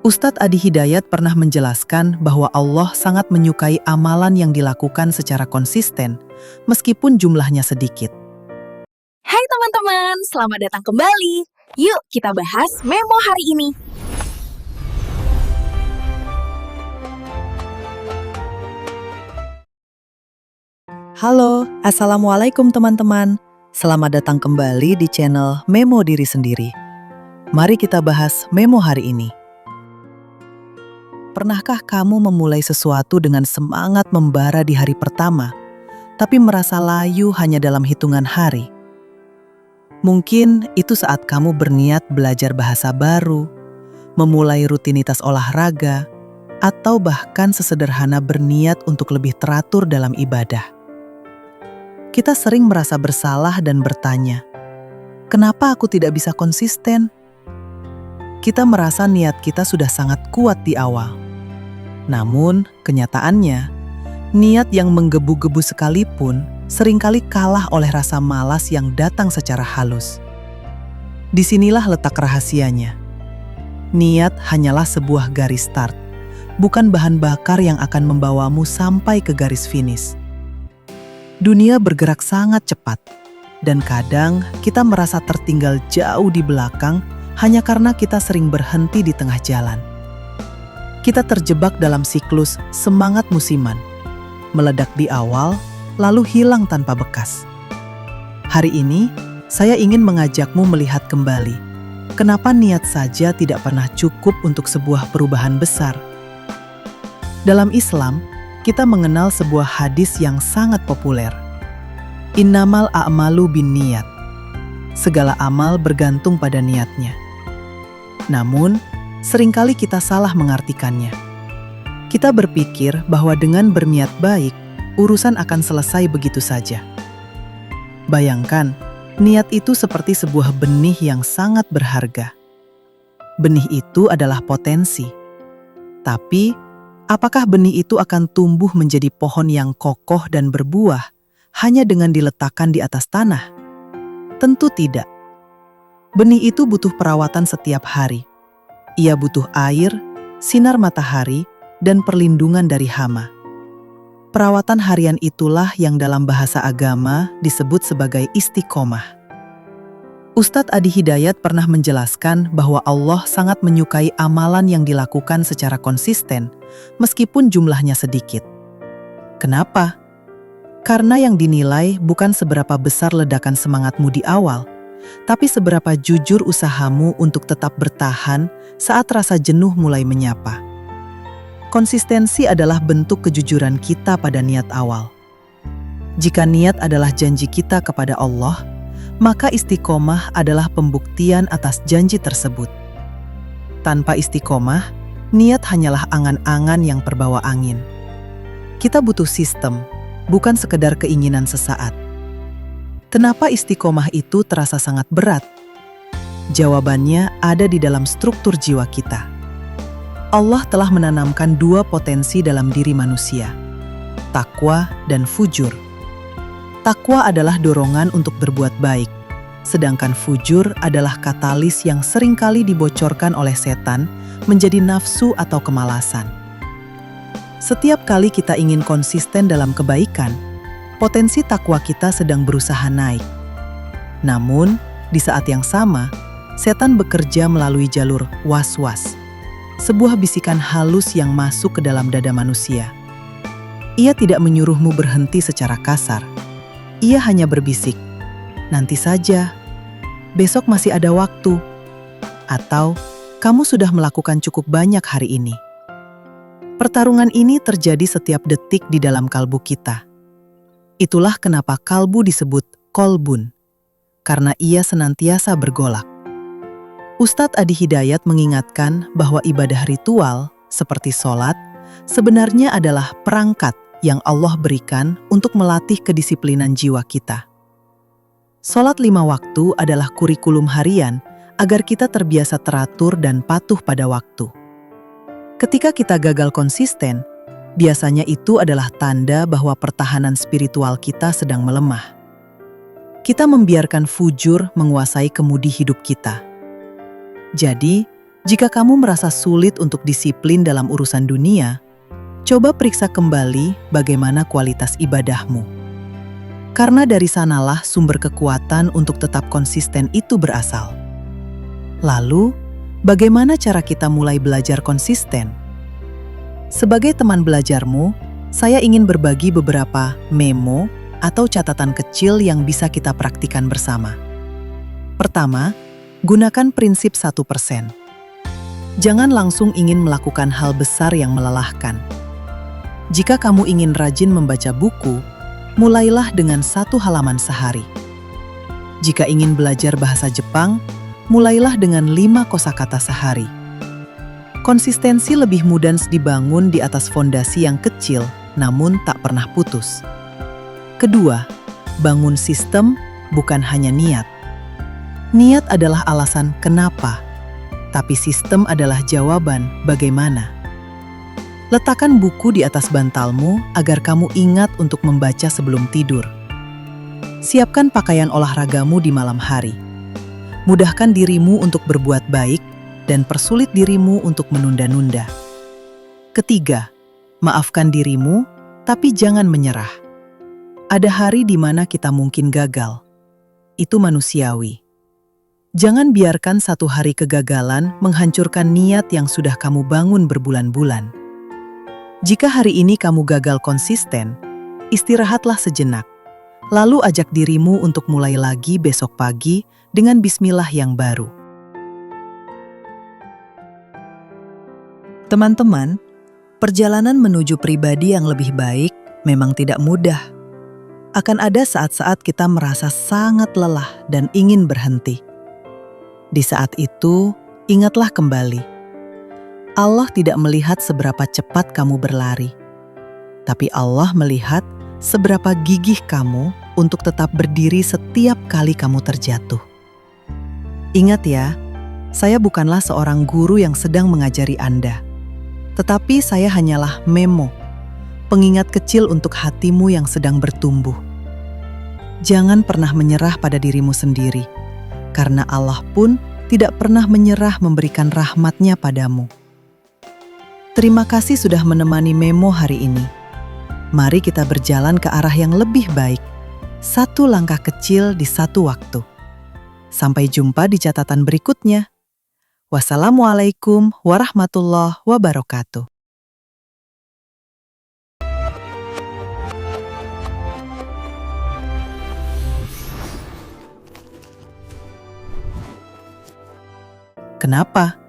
Ustadz Adi Hidayat pernah menjelaskan bahwa Allah sangat menyukai amalan yang dilakukan secara konsisten, meskipun jumlahnya sedikit. Hai teman-teman, selamat datang kembali. Yuk kita bahas memo hari ini. Halo, Assalamualaikum teman-teman. Selamat datang kembali di channel Memo Diri Sendiri. Mari kita bahas memo hari ini. Pernahkah kamu memulai sesuatu dengan semangat membara di hari pertama, tapi merasa layu hanya dalam hitungan hari? Mungkin itu saat kamu berniat belajar bahasa baru, memulai rutinitas olahraga, atau bahkan sesederhana berniat untuk lebih teratur dalam ibadah. Kita sering merasa bersalah dan bertanya, "Kenapa aku tidak bisa konsisten?" Kita merasa niat kita sudah sangat kuat di awal. Namun, kenyataannya, niat yang menggebu-gebu sekalipun seringkali kalah oleh rasa malas yang datang secara halus. Disinilah letak rahasianya. Niat hanyalah sebuah garis start, bukan bahan bakar yang akan membawamu sampai ke garis finish. Dunia bergerak sangat cepat, dan kadang kita merasa tertinggal jauh di belakang hanya karena kita sering berhenti di tengah jalan. Kita terjebak dalam siklus semangat musiman, meledak di awal, lalu hilang tanpa bekas. Hari ini, saya ingin mengajakmu melihat kembali, kenapa niat saja tidak pernah cukup untuk sebuah perubahan besar. Dalam Islam, kita mengenal sebuah hadis yang sangat populer. Innamal a'malu binniyat. Segala amal bergantung pada niatnya. Namun, seringkali kita salah mengartikannya. Kita berpikir bahwa dengan berniat baik, urusan akan selesai begitu saja. Bayangkan, niat itu seperti sebuah benih yang sangat berharga. Benih itu adalah potensi. Tapi, apakah benih itu akan tumbuh menjadi pohon yang kokoh dan berbuah hanya dengan diletakkan di atas tanah? Tentu tidak. Benih itu butuh perawatan setiap hari. Ia butuh air, sinar matahari, dan perlindungan dari hama. Perawatan harian itulah yang dalam bahasa agama disebut sebagai istiqomah. Ustadz Adi Hidayat pernah menjelaskan bahwa Allah sangat menyukai amalan yang dilakukan secara konsisten, meskipun jumlahnya sedikit. Kenapa? Karena yang dinilai bukan seberapa besar ledakan semangatmu di awal, tapi seberapa jujur usahamu untuk tetap bertahan saat rasa jenuh mulai menyapa. Konsistensi adalah bentuk kejujuran kita pada niat awal. Jika niat adalah janji kita kepada Allah, maka istiqomah adalah pembuktian atas janji tersebut. Tanpa istiqomah, niat hanyalah angan-angan yang terbawa angin. Kita butuh sistem, bukan sekedar keinginan sesaat. Kenapa istiqomah itu terasa sangat berat? Jawabannya ada di dalam struktur jiwa kita. Allah telah menanamkan dua potensi dalam diri manusia, takwa dan fujur. Takwa adalah dorongan untuk berbuat baik, sedangkan fujur adalah katalis yang seringkali dibocorkan oleh setan menjadi nafsu atau kemalasan. Setiap kali kita ingin konsisten dalam kebaikan, potensi takwa kita sedang berusaha naik. Namun, di saat yang sama, setan bekerja melalui jalur was-was, sebuah bisikan halus yang masuk ke dalam dada manusia. Ia tidak menyuruhmu berhenti secara kasar. Ia hanya berbisik, "Nanti saja, besok masih ada waktu," atau "Kamu sudah melakukan cukup banyak hari ini." Pertarungan ini terjadi setiap detik di dalam kalbu kita. Itulah kenapa kalbu disebut kolbun, karena ia senantiasa bergolak. Ustadz Adi Hidayat mengingatkan bahwa ibadah ritual, seperti sholat, sebenarnya adalah perangkat yang Allah berikan untuk melatih kedisiplinan jiwa kita. Sholat 5 waktu adalah kurikulum harian agar kita terbiasa teratur dan patuh pada waktu. Ketika kita gagal konsisten, biasanya itu adalah tanda bahwa pertahanan spiritual kita sedang melemah. Kita membiarkan fujur menguasai kemudi hidup kita. Jadi, Jika kamu merasa sulit untuk disiplin dalam urusan dunia, coba periksa kembali bagaimana kualitas ibadahmu. Karena dari sanalah sumber kekuatan untuk tetap konsisten itu berasal. Lalu, bagaimana cara kita mulai belajar konsisten? Sebagai teman belajarmu, saya ingin berbagi beberapa memo atau catatan kecil yang bisa kita praktikan bersama. Pertama, gunakan prinsip 1%. Jangan langsung ingin melakukan hal besar yang melelahkan. Jika kamu ingin rajin membaca buku, mulailah dengan 1 halaman sehari. Jika ingin belajar bahasa Jepang, mulailah dengan 5 kosakata sehari. Konsistensi lebih mudah dibangun di atas fondasi yang kecil, namun tak pernah putus. Kedua, bangun sistem, bukan hanya niat. Niat adalah alasan kenapa, tapi sistem adalah jawaban bagaimana. Letakkan buku di atas bantalmu agar kamu ingat untuk membaca sebelum tidur. Siapkan pakaian olahragamu di malam hari. Mudahkan dirimu untuk berbuat baik dan persulit dirimu untuk menunda-nunda. Ketiga, maafkan dirimu, tapi jangan menyerah. Ada hari di mana kita mungkin gagal. Itu manusiawi. Jangan biarkan satu hari kegagalan menghancurkan niat yang sudah kamu bangun berbulan-bulan. Jika hari ini kamu gagal konsisten, istirahatlah sejenak. Lalu ajak dirimu untuk mulai lagi besok pagi dengan bismillah yang baru. Teman-teman, perjalanan menuju pribadi yang lebih baik memang tidak mudah. Akan ada saat-saat kita merasa sangat lelah dan ingin berhenti. Di saat itu, ingatlah kembali. Allah tidak melihat seberapa cepat kamu berlari. Tapi Allah melihat seberapa gigih kamu untuk tetap berdiri setiap kali kamu terjatuh. Ingat ya, saya bukanlah seorang guru yang sedang mengajari Anda. Tetapi saya hanyalah memo, pengingat kecil untuk hatimu yang sedang bertumbuh. Jangan pernah menyerah pada dirimu sendiri. Karena Allah pun tidak pernah menyerah memberikan rahmat-Nya padamu. Terima kasih sudah menemani memo hari ini. Mari kita berjalan ke arah yang lebih baik. 1 langkah kecil di 1 waktu. Sampai jumpa di catatan berikutnya. Wassalamualaikum warahmatullahi wabarakatuh. Kenapa?